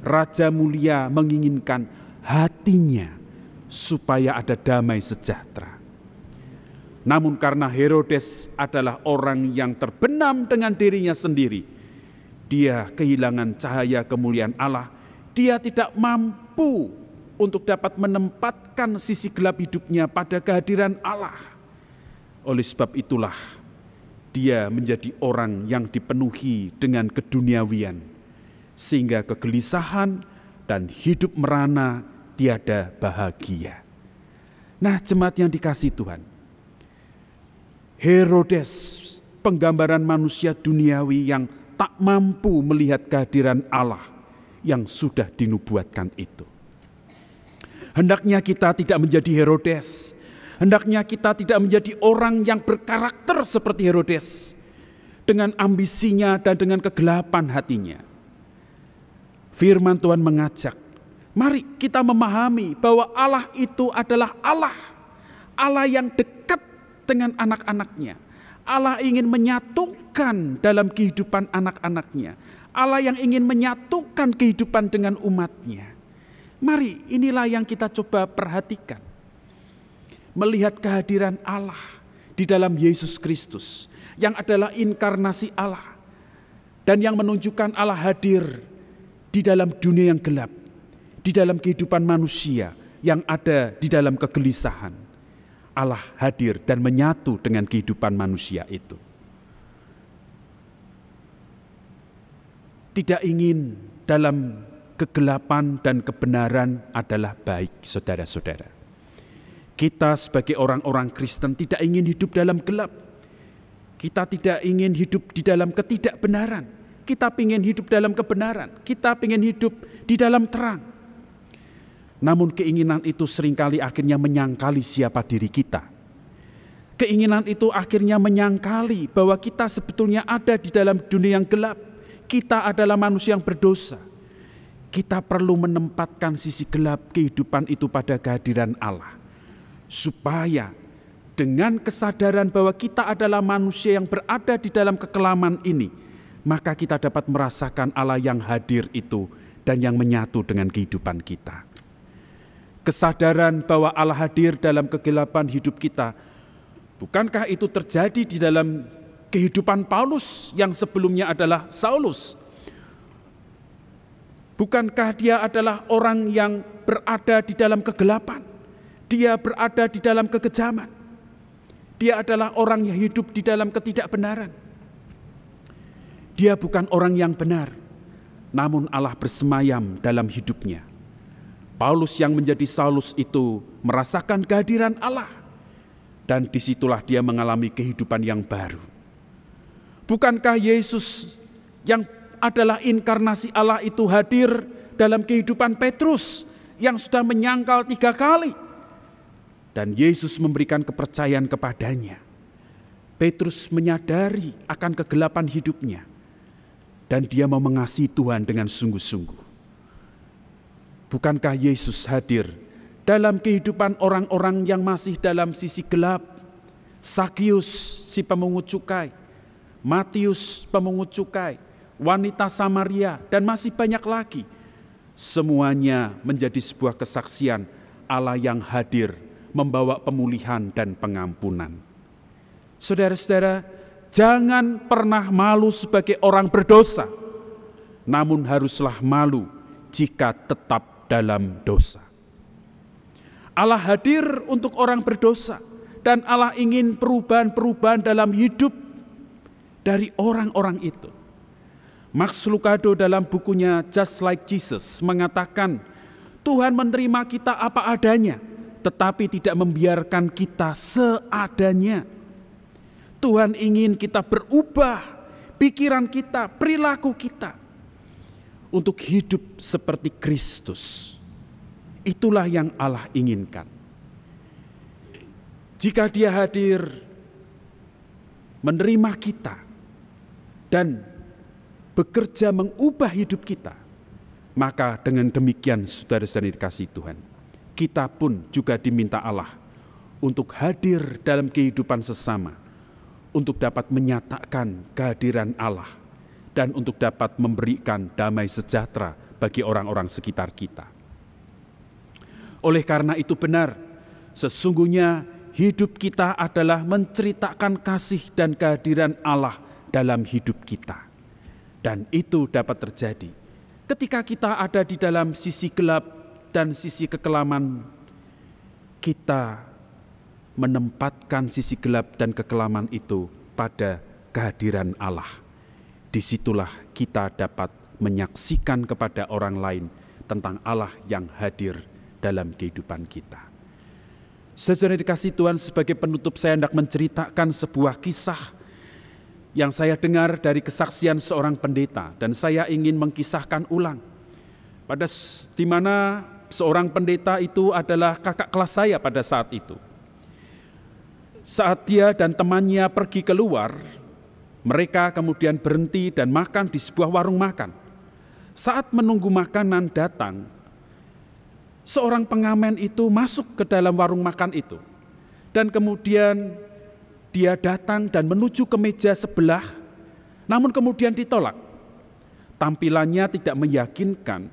Raja mulia menginginkan hatinya supaya ada damai sejahtera. Namun karena Herodes adalah orang yang terbenam dengan dirinya sendiri, dia kehilangan cahaya kemuliaan Allah. Dia tidak mampu untuk dapat menempatkan sisi gelap hidupnya pada kehadiran Allah. Oleh sebab itulah dia menjadi orang yang dipenuhi dengan keduniawian, sehingga kegelisahan dan hidup merana tiada bahagia. Nah, jemaat yang dikasihi Tuhan, Herodes penggambaran manusia duniawi yang tak mampu melihat kehadiran Allah yang sudah dinubuatkan itu. Hendaknya kita tidak menjadi Herodes. Hendaknya kita tidak menjadi orang yang berkarakter seperti Herodes, dengan ambisinya dan dengan kegelapan hatinya. Firman Tuhan mengajak, mari kita memahami bahwa Allah itu adalah Allah. Allah yang dekat dengan anak-anaknya. Allah ingin menyatukan dalam kehidupan anak-anaknya. Allah yang ingin menyatukan kehidupan dengan umatnya. Mari, inilah yang kita coba perhatikan. Melihat kehadiran Allah di dalam Yesus Kristus yang adalah inkarnasi Allah. dan yang menunjukkan Allah hadir di dalam dunia yang gelap, di dalam kehidupan manusia yang ada di dalam kegelisahan. Allah hadir dan menyatu dengan kehidupan manusia itu. Tidak ingin dalam kegelapan dan kebenaran adalah baik, saudara-saudara. Kita sebagai orang-orang Kristen tidak ingin hidup dalam gelap. Kita tidak ingin hidup di dalam ketidakbenaran. Kita ingin hidup dalam kebenaran. Kita ingin hidup di dalam terang. Namun keinginan itu seringkali akhirnya menyangkali siapa diri kita. Keinginan itu akhirnya menyangkali bahwa kita sebetulnya ada di dalam dunia yang gelap. Kita adalah manusia yang berdosa. Kita perlu menempatkan sisi gelap kehidupan itu pada kehadiran Allah. Supaya dengan kesadaran bahwa kita adalah manusia yang berada di dalam kekelaman ini, maka kita dapat merasakan Allah yang hadir itu dan yang menyatu dengan kehidupan kita. Kesadaran bahwa Allah hadir dalam kegelapan hidup kita, bukankah itu terjadi di dalam kehidupan Paulus yang sebelumnya adalah Saulus? Bukankah dia adalah orang yang berada di dalam kegelapan? Dia berada di dalam kekejaman. Dia adalah orang yang hidup di dalam ketidakbenaran. Dia bukan orang yang benar, namun Allah bersemayam dalam hidupnya. Paulus yang menjadi Saulus itu merasakan kehadiran Allah, dan disitulah dia mengalami kehidupan yang baru. Bukankah Yesus yang adalah inkarnasi Allah itu hadir dalam kehidupan Petrus yang sudah menyangkal 3 kali? Dan Yesus memberikan kepercayaan kepadanya. Petrus menyadari akan kegelapan hidupnya, dan dia mau mengasihi Tuhan dengan sungguh-sungguh. Bukankah Yesus hadir dalam kehidupan orang-orang yang masih dalam sisi gelap? Sakius si pemungut cukai, Matius pemungut cukai, wanita Samaria, dan masih banyak lagi. Semuanya menjadi sebuah kesaksian Allah yang hadir membawa pemulihan dan pengampunan. Saudara-saudara, jangan pernah malu sebagai orang berdosa, namun haruslah malu jika tetap dalam dosa. Allah hadir untuk orang berdosa, dan Allah ingin perubahan-perubahan dalam hidup dari orang-orang itu. Max Lucado dalam bukunya Just Like Jesus mengatakan, Tuhan menerima kita apa adanya, tetapi tidak membiarkan kita seadanya. Tuhan ingin kita berubah, pikiran kita, perilaku kita, untuk hidup seperti Kristus. Itulah yang Allah inginkan. Jika Dia hadir, menerima kita, dan bekerja mengubah hidup kita, maka dengan demikian saudara-saudara dikasihi Tuhan, kita pun juga diminta Allah untuk hadir dalam kehidupan sesama, untuk dapat menyatakan kehadiran Allah, dan untuk dapat memberikan damai sejahtera bagi orang-orang sekitar kita. Oleh karena itu benar, sesungguhnya hidup kita adalah menceritakan kasih dan kehadiran Allah dalam hidup kita. Dan itu dapat terjadi ketika kita ada di dalam sisi gelap dan sisi kekelaman. Kita menempatkan sisi gelap dan kekelaman itu pada kehadiran Allah. Disitulah kita dapat menyaksikan kepada orang lain tentang Allah yang hadir dalam kehidupan kita. Saudara dikasihi Tuhan, sebagai penutup saya hendak menceritakan sebuah kisah yang saya dengar dari kesaksian seorang pendeta, dan saya ingin mengkisahkan ulang. Di mana seorang pendeta itu adalah kakak kelas saya pada saat itu. Saat dia dan temannya pergi keluar, mereka kemudian berhenti dan makan di sebuah warung makan. Saat menunggu makanan datang, seorang pengamen itu masuk ke dalam warung makan itu. Dan kemudian dia datang dan menuju ke meja sebelah, namun kemudian ditolak. Tampilannya tidak meyakinkan.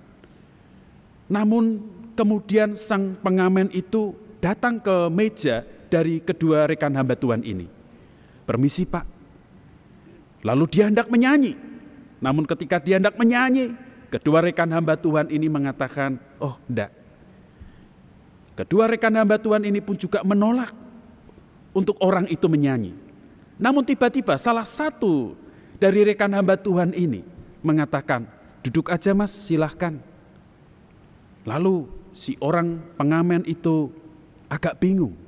Namun kemudian sang pengamen itu datang ke meja dari kedua rekan hamba Tuhan ini. Permisi Pak. Lalu dia hendak menyanyi. Namun ketika dia hendak menyanyi, kedua rekan hamba Tuhan ini mengatakan, oh enggak. Kedua rekan hamba Tuhan ini pun juga menolak untuk orang itu menyanyi. Namun tiba-tiba salah satu dari rekan hamba Tuhan ini mengatakan, duduk aja mas, silahkan. Lalu si orang pengamen itu agak bingung.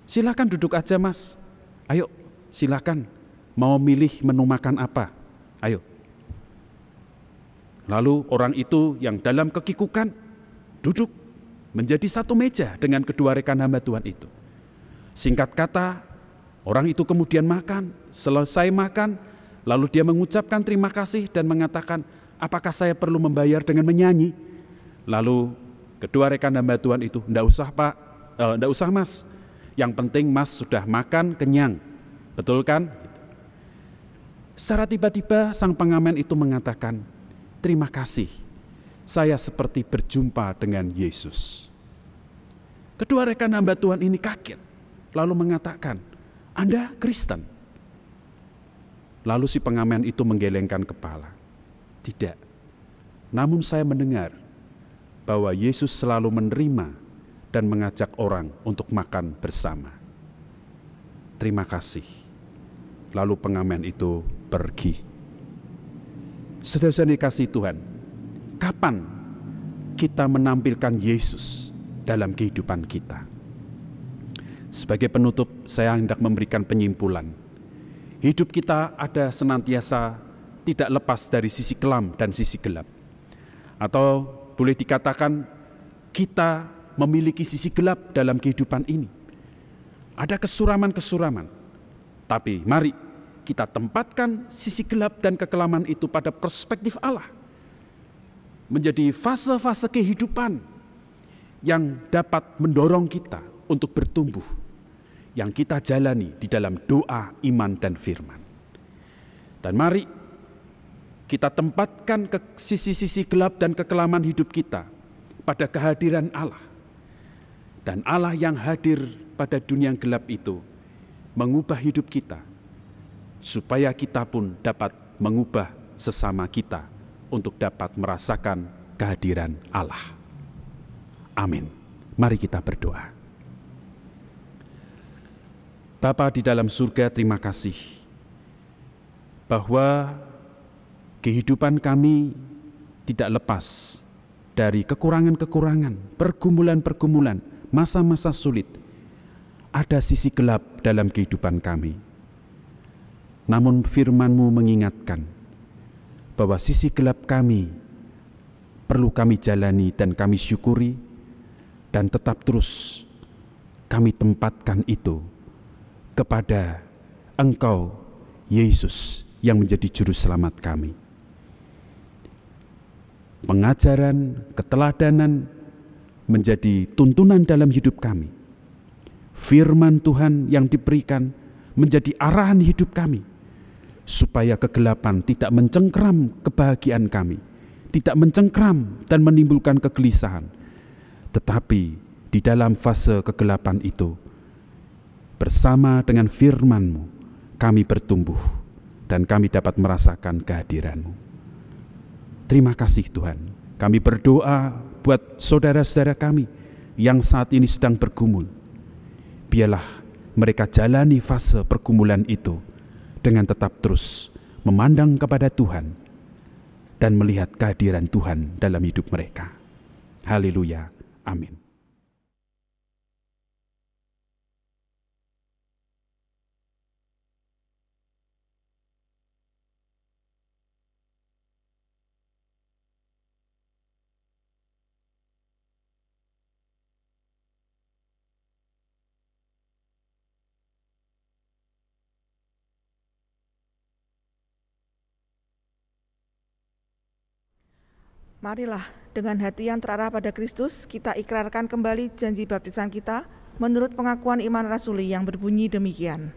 Silahkan duduk aja mas, ayo silahkan, mau milih menu makan apa, ayo. Lalu orang itu yang dalam kekikukan duduk menjadi satu meja dengan kedua rekan hamba Tuhan itu. Singkat kata, orang itu kemudian makan, selesai makan, lalu dia mengucapkan terima kasih dan mengatakan, apakah saya perlu membayar dengan menyanyi? Lalu kedua rekan hamba Tuhan itu, enggak usah pak, enggak usah mas, yang penting mas sudah makan kenyang, betul kan? Secara tiba-tiba sang pengamen itu mengatakan, terima kasih, saya seperti berjumpa dengan Yesus. Kedua rekan hamba Tuhan ini kaget, lalu mengatakan, Anda Kristen? Lalu si pengamen itu menggelengkan kepala. Tidak, namun saya mendengar bahwa Yesus selalu menerima dan mengajak orang untuk makan bersama. Terima kasih. Lalu pengamen itu pergi. Saudara-saudara dikasihi Tuhan, kapan kita menampilkan Yesus dalam kehidupan kita? Sebagai penutup, saya hendak memberikan penyimpulan. Hidup kita ada senantiasa tidak lepas dari sisi kelam dan sisi gelap. Atau boleh dikatakan kita memiliki sisi gelap dalam kehidupan ini. Ada kesuraman-kesuraman. Tapi mari kita tempatkan sisi gelap dan kekelaman itu pada perspektif Allah. Menjadi fase-fase kehidupan yang dapat mendorong kita untuk bertumbuh, yang kita jalani di dalam doa, iman, dan firman. Dan mari kita tempatkan ke sisi-sisi gelap dan kekelaman hidup kita pada kehadiran Allah. Dan Allah yang hadir pada dunia yang gelap itu mengubah hidup kita, supaya kita pun dapat mengubah sesama kita untuk dapat merasakan kehadiran Allah. Amin. Mari kita berdoa. Bapa di dalam surga, terima kasih bahwa kehidupan kami tidak lepas dari kekurangan-kekurangan, pergumulan-pergumulan, masa-masa sulit. Ada sisi gelap dalam kehidupan kami. Namun firman-Mu mengingatkan bahwa sisi gelap kami perlu kami jalani dan kami syukuri, dan tetap terus kami tempatkan itu kepada Engkau, Yesus, yang menjadi juru selamat kami. Pengajaran, keteladanan menjadi tuntunan dalam hidup kami. Firman Tuhan yang diberikan menjadi arahan hidup kami, supaya kegelapan tidak mencengkram kebahagiaan kami, tidak mencengkram dan menimbulkan kegelisahan. Tetapi di dalam fase kegelapan itu, bersama dengan firman-Mu, kami bertumbuh dan kami dapat merasakan kehadiran-Mu. Terima kasih Tuhan. Kami berdoa buat saudara-saudara kami yang saat ini sedang bergumul. Biarlah mereka jalani fase pergumulan itu dengan tetap terus memandang kepada Tuhan dan melihat kehadiran Tuhan dalam hidup mereka. Haleluya. Amin. Marilah dengan hati yang terarah pada Kristus, kita ikrarkan kembali janji baptisan kita menurut pengakuan iman rasuli yang berbunyi demikian.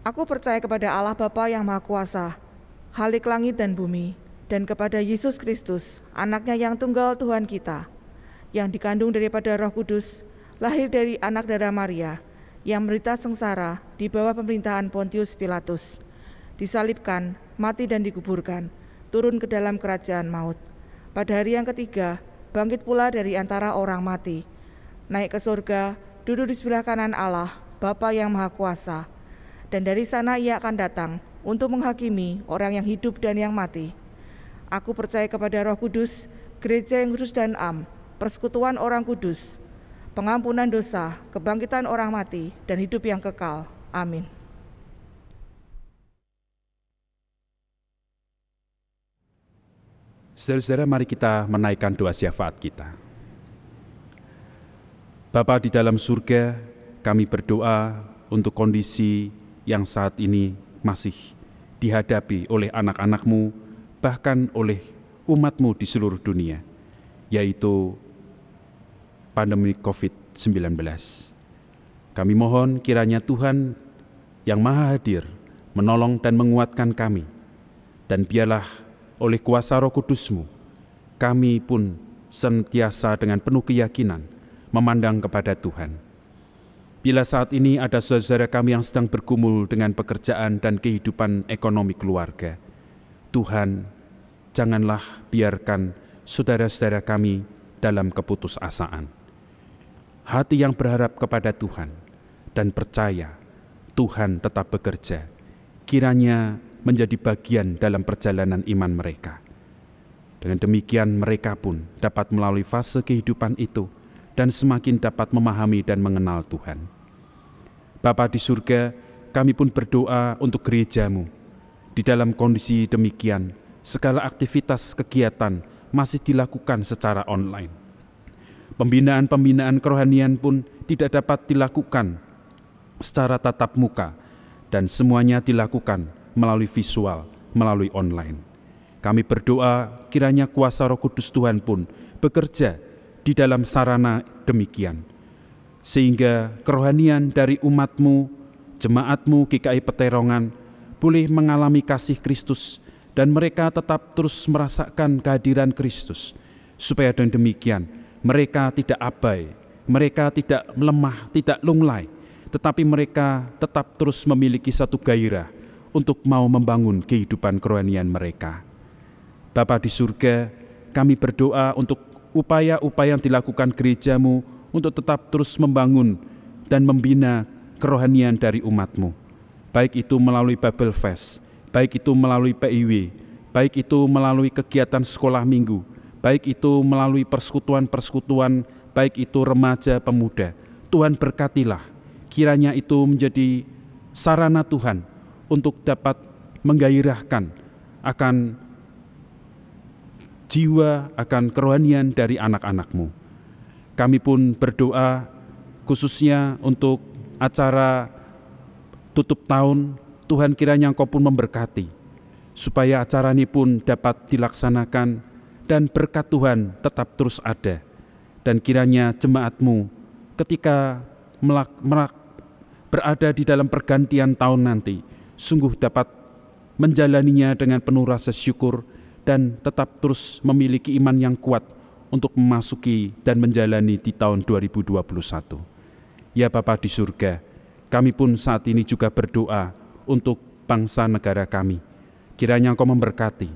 Aku percaya kepada Allah Bapa yang Maha Kuasa, Khalik langit dan bumi, dan kepada Yesus Kristus, anaknya yang tunggal Tuhan kita, yang dikandung daripada Roh Kudus, lahir dari anak darah Maria, yang menderita sengsara di bawah pemerintahan Pontius Pilatus, disalibkan, mati dan dikuburkan, turun ke dalam kerajaan maut. Pada hari yang ketiga, bangkit pula dari antara orang mati, naik ke surga, duduk di sebelah kanan Allah, Bapa yang Maha Kuasa. Dan dari sana ia akan datang untuk menghakimi orang yang hidup dan yang mati. Aku percaya kepada Roh Kudus, gereja yang kudus dan am, persekutuan orang kudus, pengampunan dosa, kebangkitan orang mati, dan hidup yang kekal. Amin. Saudara-saudara, mari kita menaikkan doa syafaat kita. Bapa di dalam surga, kami berdoa untuk kondisi yang saat ini masih dihadapi oleh anak-anak-Mu, bahkan oleh umat-Mu di seluruh dunia, yaitu pandemi COVID-19. Kami mohon kiranya Tuhan yang Maha Hadir menolong dan menguatkan kami, dan biarlah oleh kuasa Roh Kudus-Mu, kami pun senantiasa dengan penuh keyakinan memandang kepada Tuhan. Bila saat ini ada saudara kami yang sedang bergumul dengan pekerjaan dan kehidupan ekonomi keluarga, Tuhan, janganlah biarkan saudara-saudara kami dalam keputusasaan. Hati yang berharap kepada Tuhan dan percaya Tuhan tetap bekerja, kiranya menjadi bagian dalam perjalanan iman mereka. Dengan demikian mereka pun dapat melalui fase kehidupan itu dan semakin dapat memahami dan mengenal Tuhan. Bapa di surga, kami pun berdoa untuk gereja-Mu. Di dalam kondisi demikian, segala aktivitas kegiatan masih dilakukan secara online. Pembinaan-pembinaan kerohanian pun tidak dapat dilakukan secara tatap muka, dan semuanya dilakukan melalui visual, melalui online. Kami berdoa kiranya kuasa Roh Kudus Tuhan pun bekerja di dalam sarana demikian, sehingga kerohanian dari umat-Mu, jemaat-Mu GKI Peterongan boleh mengalami kasih Kristus, dan mereka tetap terus merasakan kehadiran Kristus, supaya dengan demikian mereka tidak abai, mereka tidak melemah, tidak lunglai, tetapi mereka tetap terus memiliki satu gairah untuk mau membangun kehidupan kerohanian mereka. Bapa di surga, kami berdoa untuk upaya-upaya yang dilakukan gereja-Mu untuk tetap terus membangun dan membina kerohanian dari umat-Mu. Baik itu melalui Bible Fest, baik itu melalui PIW, baik itu melalui kegiatan sekolah minggu, baik itu melalui persekutuan-persekutuan, baik itu remaja pemuda. Tuhan berkatilah, kiranya itu menjadi sarana Tuhan untuk dapat menggairahkan akan jiwa, akan kerohanian dari anak-anak-Mu. Kami pun berdoa khususnya untuk acara tutup tahun. Tuhan, kiranya Engkau pun memberkati, supaya acara ini pun dapat dilaksanakan dan berkat Tuhan tetap terus ada. Dan kiranya jemaat-Mu ketika berada di dalam pergantian tahun nanti, sungguh dapat menjalaninya dengan penuh rasa syukur dan tetap terus memiliki iman yang kuat untuk memasuki dan menjalani di tahun 2021. Ya Bapa di surga, kami pun saat ini juga berdoa untuk bangsa negara kami. Kiranya Engkau memberkati.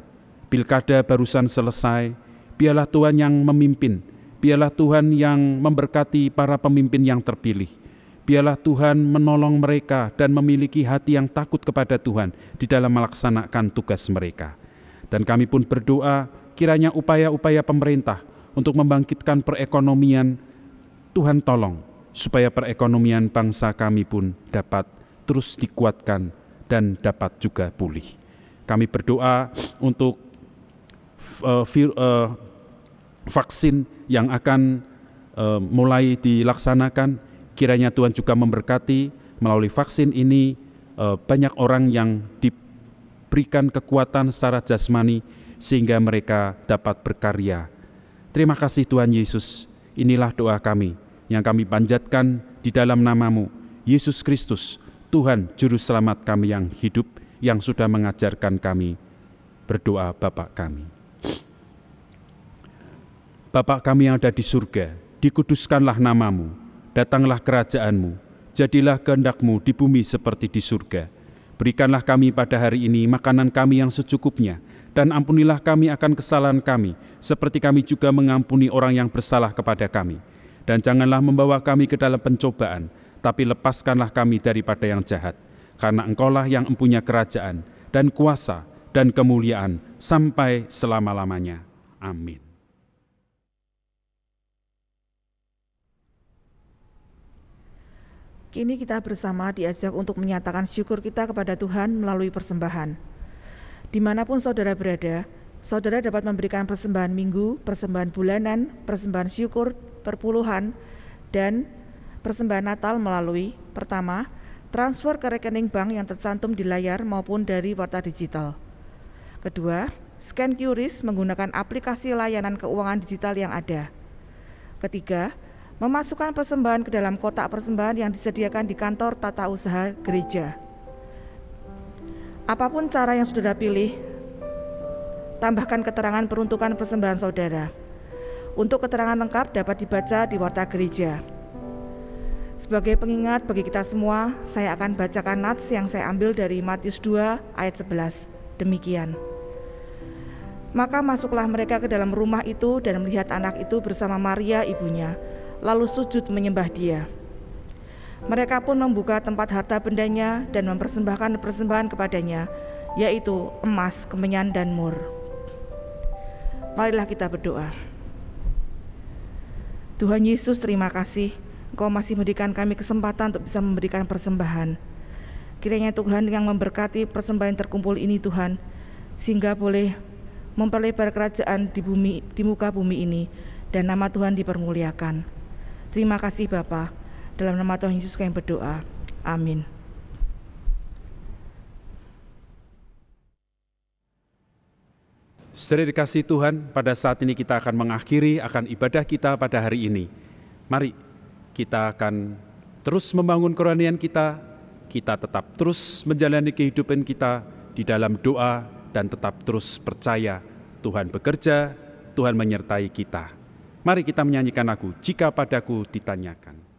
Pilkada barusan selesai, biarlah Tuhan yang memimpin, biarlah Tuhan yang memberkati para pemimpin yang terpilih. Biarlah Tuhan menolong mereka dan memiliki hati yang takut kepada Tuhan di dalam melaksanakan tugas mereka. Dan kami pun berdoa kiranya upaya-upaya pemerintah untuk membangkitkan perekonomian, Tuhan tolong supaya perekonomian bangsa kami pun dapat terus dikuatkan dan dapat juga pulih. Kami berdoa untuk vaksin yang akan mulai dilaksanakan. Kiranya Tuhan juga memberkati melalui vaksin ini banyak orang yang diberikan kekuatan secara jasmani sehingga mereka dapat berkarya. Terima kasih Tuhan Yesus, inilah doa kami yang kami panjatkan di dalam nama-Mu, Yesus Kristus, Tuhan Juru Selamat kami yang hidup, yang sudah mengajarkan kami berdoa Bapa kami. Bapa kami yang ada di surga, dikuduskanlah nama-Mu. Datanglah kerajaan-Mu, jadilah kehendak-Mu di bumi seperti di surga. Berikanlah kami pada hari ini makanan kami yang secukupnya, dan ampunilah kami akan kesalahan kami, seperti kami juga mengampuni orang yang bersalah kepada kami. Dan janganlah membawa kami ke dalam pencobaan, tapi lepaskanlah kami daripada yang jahat. Karena Engkaulah yang mempunyai kerajaan, dan kuasa, dan kemuliaan, sampai selama-lamanya. Amin. Kini kita bersama diajak untuk menyatakan syukur kita kepada Tuhan melalui persembahan. Dimanapun saudara berada, saudara dapat memberikan persembahan minggu, persembahan bulanan, persembahan syukur, perpuluhan, dan persembahan Natal melalui pertama, transfer ke rekening bank yang tercantum di layar maupun dari warta digital. Kedua, scan QRIS menggunakan aplikasi layanan keuangan digital yang ada. Ketiga, memasukkan persembahan ke dalam kotak persembahan yang disediakan di kantor tata usaha gereja. Apapun cara yang saudara pilih, tambahkan keterangan peruntukan persembahan saudara. Untuk keterangan lengkap dapat dibaca di warta gereja. Sebagai pengingat bagi kita semua, saya akan bacakan nats yang saya ambil dari Matius 2 ayat 11. Demikian. Maka masuklah mereka ke dalam rumah itu dan melihat anak itu bersama Maria ibunya, lalu sujud menyembah dia. Mereka pun membuka tempat harta bendanya dan mempersembahkan persembahan kepadanya, yaitu emas, kemenyan, dan mur. Marilah kita berdoa. Tuhan Yesus, terima kasih Engkau masih memberikan kami kesempatan untuk bisa memberikan persembahan. Kiranya Tuhan yang memberkati persembahan terkumpul ini Tuhan, sehingga boleh memperlebar kerajaan di muka bumi ini, dan nama Tuhan dipermuliakan. Terima kasih Bapa, dalam nama Tuhan Yesus kami berdoa. Amin. Saudara dikasihi Tuhan, pada saat ini kita akan mengakhiri akan ibadah kita pada hari ini. Mari kita akan terus membangun kerohanian kita tetap terus menjalani kehidupan kita di dalam doa, dan tetap terus percaya Tuhan bekerja, Tuhan menyertai kita. Mari kita menyanyikan lagu Jika Padaku Ditanyakan.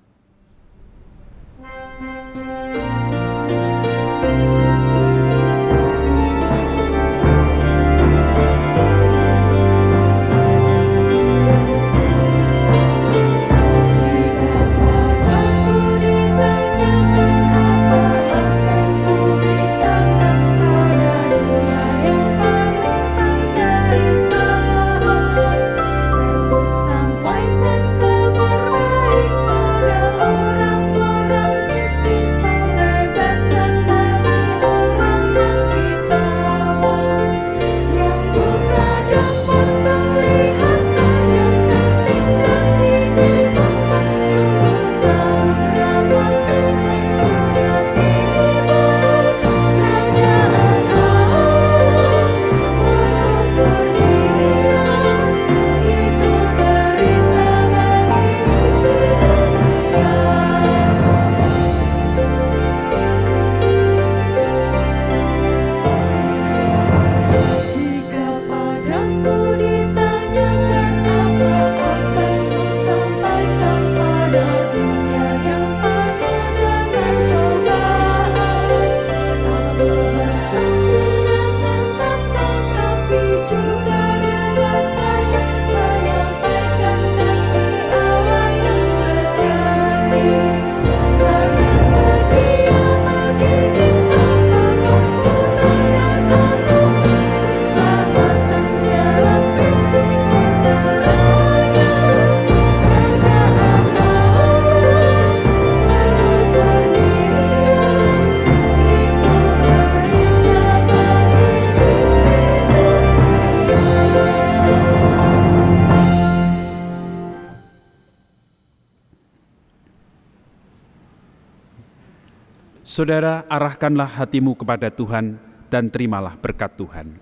Saudara, arahkanlah hatimu kepada Tuhan dan terimalah berkat Tuhan.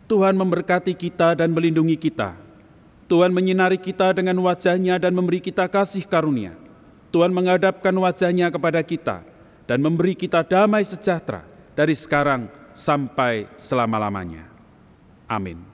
Tuhan memberkati kita dan melindungi kita. Tuhan menyinari kita dengan wajah-Nya dan memberi kita kasih karunia. Tuhan menghadapkan wajah-Nya kepada kita dan memberi kita damai sejahtera dari sekarang sampai selama-lamanya. Amin.